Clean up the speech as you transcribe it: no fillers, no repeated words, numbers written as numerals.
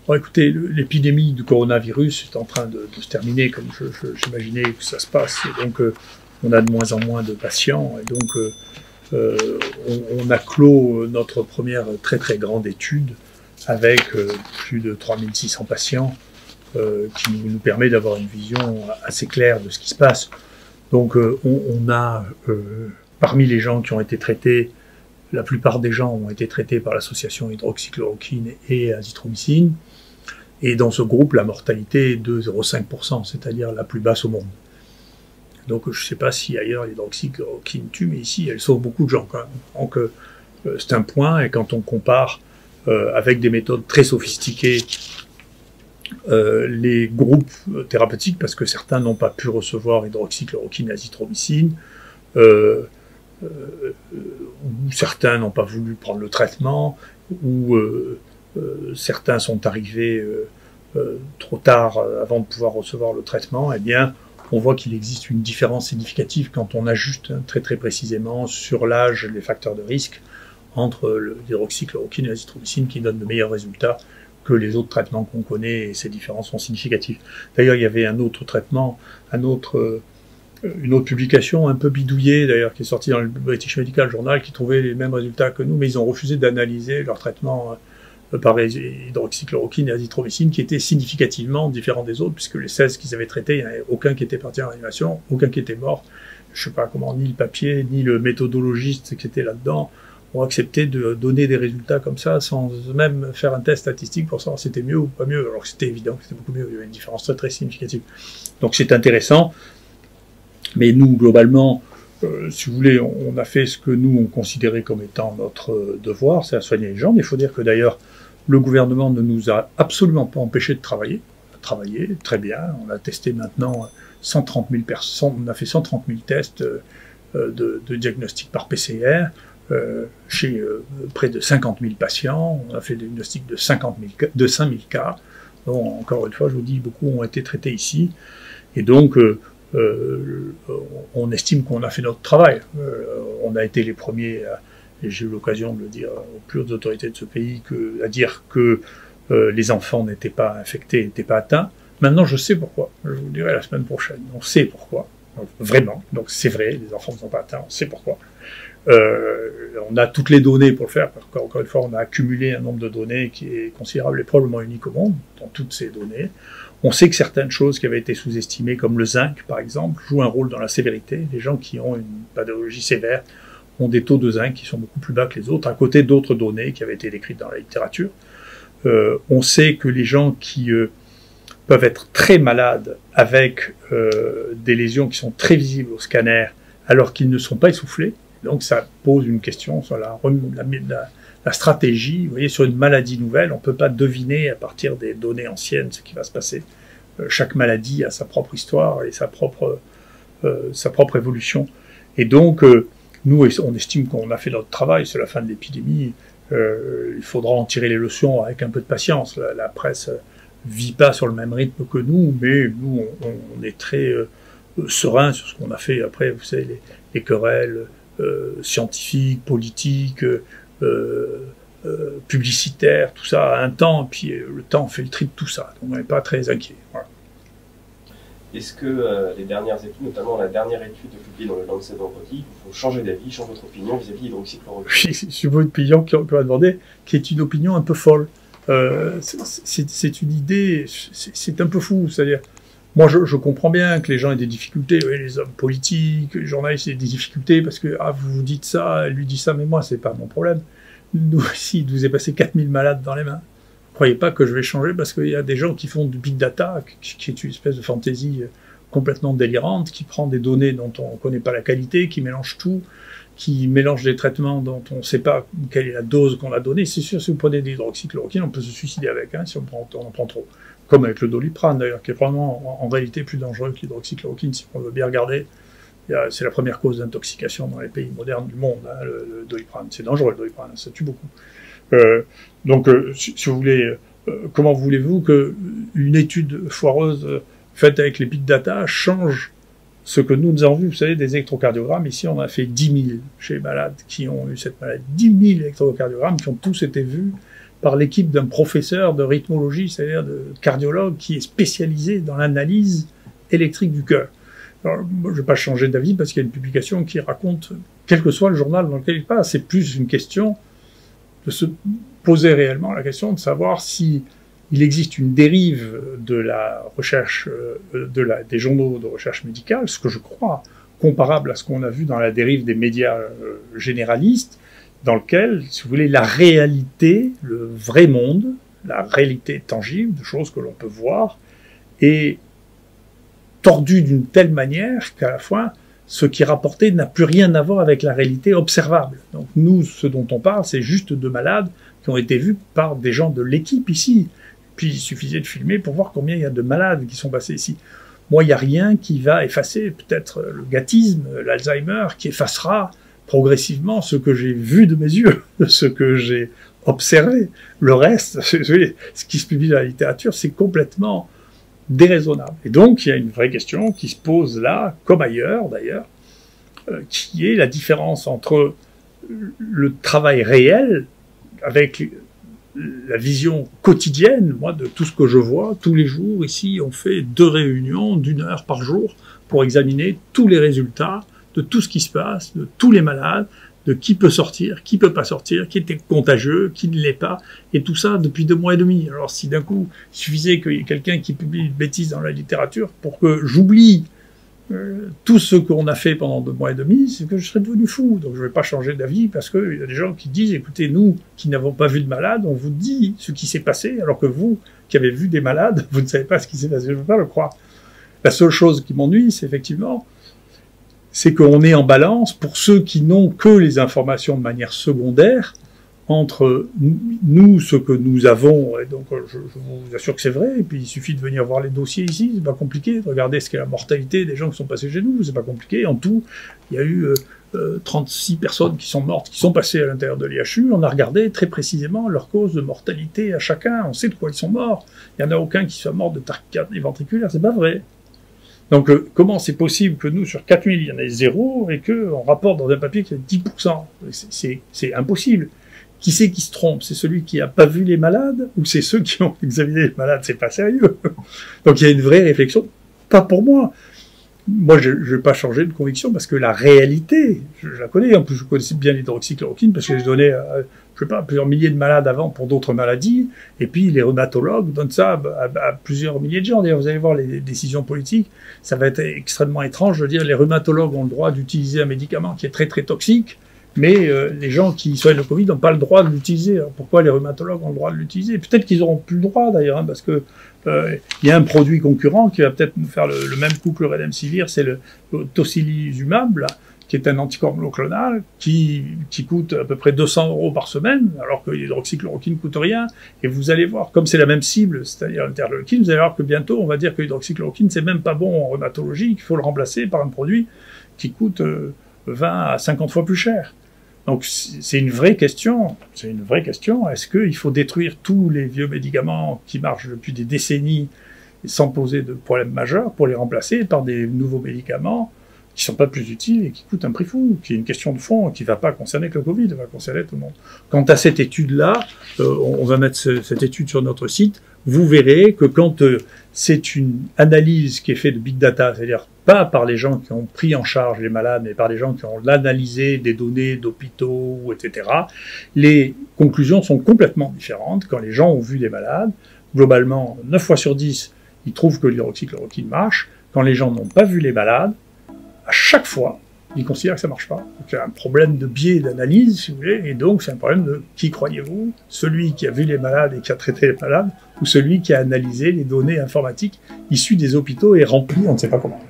Bon, écoutez, l'épidémie du coronavirus est en train de se terminer, comme j'imaginais que ça se passe. Et donc, on a de moins en moins de patients. Et donc, on a clos notre première très très grande étude avec plus de 3600 patients qui nous permet d'avoir une vision assez claire de ce qui se passe. Donc, on a, parmi les gens qui ont été traités, la plupart des gens ont été traités par l'association hydroxychloroquine et azithromycine. Et dans ce groupe, la mortalité est de 0,5%, c'est-à-dire la plus basse au monde. Donc je ne sais pas si ailleurs l'hydroxychloroquine tue, mais ici elle sauve beaucoup de gens quand même. Donc c'est un point, et quand on compare avec des méthodes très sophistiquées les groupes thérapeutiques, parce que certains n'ont pas pu recevoir hydroxychloroquine et azithromycine, ou certains n'ont pas voulu prendre le traitement, ou certains sont arrivés trop tard avant de pouvoir recevoir le traitement, eh bien, on voit qu'il existe une différence significative quand on ajuste très très précisément sur l'âge les facteurs de risque entre l'hydroxychloroquine et l'azithromycine qui donnent de meilleurs résultats que les autres traitements qu'on connaît, et ces différences sont significatives. D'ailleurs, il y avait un autre traitement, une autre publication un peu bidouillée, d'ailleurs, qui est sortie dans le British Medical Journal, qui trouvait les mêmes résultats que nous, mais ils ont refusé d'analyser leur traitement par hydroxychloroquine et azithromycine, qui étaient significativement différents des autres, puisque les 16 qu'ils avaient traités, il n'y en avait aucun qui était parti en réanimation, aucun qui était mort. Je ne sais pas comment, ni le papier, ni le méthodologiste qui était là-dedans ont accepté de donner des résultats comme ça, sans même faire un test statistique pour savoir si c'était mieux ou pas mieux, alors que c'était évident que c'était beaucoup mieux, il y avait une différence très très significative. Donc c'est intéressant, mais nous, globalement, si vous voulez, on a fait ce que nous, on considérait comme étant notre devoir, c'est à soigner les gens. Mais il faut dire que d'ailleurs, le gouvernement ne nous a absolument pas empêchés de travailler. On a travaillé très bien, on a testé maintenant 130 000 personnes, on a fait 130 000 tests de diagnostic par PCR chez près de 50 000 patients. On a fait des diagnostics de 5 000 cas. Donc, encore une fois, je vous dis, beaucoup ont été traités ici. Et donc, on estime qu'on a fait notre travail. On a été les premiers, et j'ai eu l'occasion de le dire aux plus hautes autorités de ce pays, à dire que les enfants n'étaient pas infectés, n'étaient pas atteints. Maintenant, je sais pourquoi. Je vous le dirai la semaine prochaine. On sait pourquoi. Vraiment. Donc c'est vrai, les enfants ne sont pas atteints, on sait pourquoi. On a toutes les données pour le faire, parce qu'encore une fois, on a accumulé un nombre de données qui est considérable et probablement unique au monde, dans toutes ces données. On sait que certaines choses qui avaient été sous-estimées, comme le zinc, par exemple, jouent un rôle dans la sévérité. Les gens qui ont une pathologie sévère ont des taux de zinc qui sont beaucoup plus bas que les autres, à côté d'autres données qui avaient été décrites dans la littérature. On sait que les gens qui peuvent être très malades avec des lésions qui sont très visibles au scanner, alors qu'ils ne sont pas essoufflés. Donc ça pose une question sur la stratégie. Vous voyez, sur une maladie nouvelle, on ne peut pas deviner à partir des données anciennes ce qui va se passer. Chaque maladie a sa propre histoire et sa propre évolution. Et donc, nous, on estime qu'on a fait notre travail, c'est la fin de l'épidémie. Il faudra en tirer les leçons avec un peu de patience. La presse vit pas sur le même rythme que nous, mais nous, on est très serein sur ce qu'on a fait. Après, vous savez, les querelles scientifiques, politiques, publicitaires, tout ça a un temps, et puis le temps fait le tri de tout ça. Donc on n'est pas très inquiet. Voilà. Est-ce que les dernières études, notamment la dernière étude publiée dans le Lancet vendredi, vous font changer d'avis, changer votre opinion vis-à-vis de l'hydroxychloroquine? Oui, c'est une opinion qu'on m'a demandé, qui est une opinion un peu folle. C'est une idée, c'est un peu fou, c'est-à-dire, moi je comprends bien que les gens aient des difficultés, oui, les hommes politiques, les journalistes aient des difficultés, parce que vous dites ça, elle lui dit ça, mais moi c'est pas mon problème. Nous ici, il nous est passé 4000 malades dans les mains. Ne croyez pas que je vais changer, parce qu'il y a des gens qui font du big data, qui est une espèce de fantaisie complètement délirante, qui prend des données dont on ne connaît pas la qualité, qui mélange tout, qui mélange des traitements dont on ne sait pas quelle est la dose qu'on a donnée. C'est sûr, si vous prenez de l'hydroxychloroquine, on peut se suicider avec, si on en prend trop. Comme avec le doliprane, d'ailleurs, qui est probablement en réalité plus dangereux que l'hydroxychloroquine, si on veut bien regarder. C'est la première cause d'intoxication dans les pays modernes du monde, le doliprane. C'est dangereux, le doliprane, ça tue beaucoup. Donc, si vous voulez, comment voulez-vous qu'une étude foireuse faite avec les big data change ce que nous avons vu? Vous savez, des électrocardiogrammes, ici on a fait 10 000 chez les malades qui ont eu cette maladie. 10 000 électrocardiogrammes qui ont tous été vus par l'équipe d'un professeur de rythmologie, c'est-à-dire de cardiologue qui est spécialisé dans l'analyse électrique du cœur. Alors, moi, je ne vais pas changer d'avis parce qu'il y a une publication qui raconte, quel que soit le journal dans lequel il passe, c'est plus une question de se poser réellement la question de savoir si il existe une dérive de la recherche, des journaux de recherche médicale, ce que je crois, comparable à ce qu'on a vu dans la dérive des médias généralistes, dans lequel, si vous voulez, la réalité, le vrai monde, la réalité tangible, de choses que l'on peut voir, est tordue d'une telle manière qu'à la fois, ce qui est rapporté n'a plus rien à voir avec la réalité observable. Donc nous, ce dont on parle, c'est juste de malades qui ont été vus par des gens de l'équipe ici. Puis il suffisait de filmer pour voir combien il y a de malades qui sont passés ici. Moi, il n'y a rien qui va effacer peut-être le gâtisme, l'Alzheimer, qui effacera progressivement ce que j'ai vu de mes yeux, ce que j'ai observé. Le reste, ce qui se publie dans la littérature, c'est complètement déraisonnable. Et donc, il y a une vraie question qui se pose là, comme ailleurs d'ailleurs, qui est la différence entre le travail réel, avec la vision quotidienne, moi, de tout ce que je vois. Tous les jours, ici, on fait 2 réunions d'1 heure par jour pour examiner tous les résultats de tout ce qui se passe, de tous les malades, de qui peut sortir, qui peut pas sortir, qui était contagieux, qui ne l'est pas, et tout ça depuis 2 mois et demi. Alors si d'un coup, il suffisait qu'il y ait quelqu'un qui publie une bêtise dans la littérature pour que j'oublie tout ce qu'on a fait pendant 2 mois et demi, c'est que je serais devenu fou. Donc je ne vais pas changer d'avis parce qu'il y a des gens qui disent, écoutez, nous qui n'avons pas vu de malade, on vous dit ce qui s'est passé, alors que vous, qui avez vu des malades, vous ne savez pas ce qui s'est passé. Je ne veux pas le croire. La seule chose qui m'ennuie, c'est effectivement, c'est qu'on est en balance, pour ceux qui n'ont que les informations de manière secondaire, entre nous, ce que nous avons, et donc je vous assure que c'est vrai, et puis il suffit de venir voir les dossiers ici, c'est pas compliqué, de regarder ce qu'est la mortalité des gens qui sont passés chez nous, c'est pas compliqué. En tout, il y a eu 36 personnes qui sont mortes, qui sont passées à l'intérieur de l'IHU, on a regardé très précisément leur cause de mortalité à chacun, on sait de quoi ils sont morts, il n'y en a aucun qui soit mort de tachycardie ventriculaire, c'est pas vrai. Donc, comment c'est possible que nous, sur 4000, il y en ait 0, et qu'on rapporte dans un papier qu'il y a 10%? C'est impossible. Qui c'est qui se trompe? C'est celui qui n'a pas vu les malades, ou c'est ceux qui ont examiné les malades? C'est pas sérieux. Donc, il y a une vraie réflexion. Pas pour moi. Moi, je ne vais pas changer de conviction, parce que la réalité, je la connais. En plus, je connaissais bien l'hydroxychloroquine, parce que je donnais, je sais pas, plusieurs milliers de malades avant pour d'autres maladies, et puis les rhumatologues donnent ça à plusieurs milliers de gens. D'ailleurs, vous allez voir les décisions politiques, ça va être extrêmement étrange. Je veux dire, les rhumatologues ont le droit d'utiliser un médicament qui est très très toxique, mais les gens qui soignent le Covid n'ont pas le droit de l'utiliser. Alors pourquoi les rhumatologues ont le droit de l'utiliser? Peut-être qu'ils n'auront plus le droit d'ailleurs, hein, parce que il y a un produit concurrent qui va peut-être nous faire le même coup que le Remdesivir, c'est le tocilizumab, là, qui est un anticorps monoclonal, qui coûte à peu près 200 € par semaine, alors que l'hydroxychloroquine ne coûte rien. Et vous allez voir, comme c'est la même cible, c'est-à-dire l'interleukine, vous allez voir que bientôt, on va dire que l'hydroxychloroquine, c'est même pas bon en rhumatologie, qu'il faut le remplacer par un produit qui coûte 20 à 50 fois plus cher. Donc c'est une vraie question. C'est une vraie question. Est-ce qu'il faut détruire tous les vieux médicaments qui marchent depuis des décennies sans poser de problème majeur pour les remplacer par des nouveaux médicaments qui sont pas plus utiles et qui coûtent un prix fou, qui est une question de fond, qui va pas concerner que le Covid, va concerner tout le monde. Quant à cette étude-là, on va mettre cette étude sur notre site, vous verrez que quand c'est une analyse qui est faite de big data, c'est-à-dire pas par les gens qui ont pris en charge les malades, mais par les gens qui ont analysé des données d'hôpitaux, etc., les conclusions sont complètement différentes. Quand les gens ont vu des malades, globalement, 9 fois sur 10, ils trouvent que l'hydroxychloroquine marche. Quand les gens n'ont pas vu les malades, à chaque fois, ils considèrent que ça marche pas. Donc, il y a un problème de biais d'analyse, si vous voulez, et donc c'est un problème de qui croyez-vous? Celui qui a vu les malades et qui a traité les malades, ou celui qui a analysé les données informatiques issues des hôpitaux et remplies on ne sait pas comment.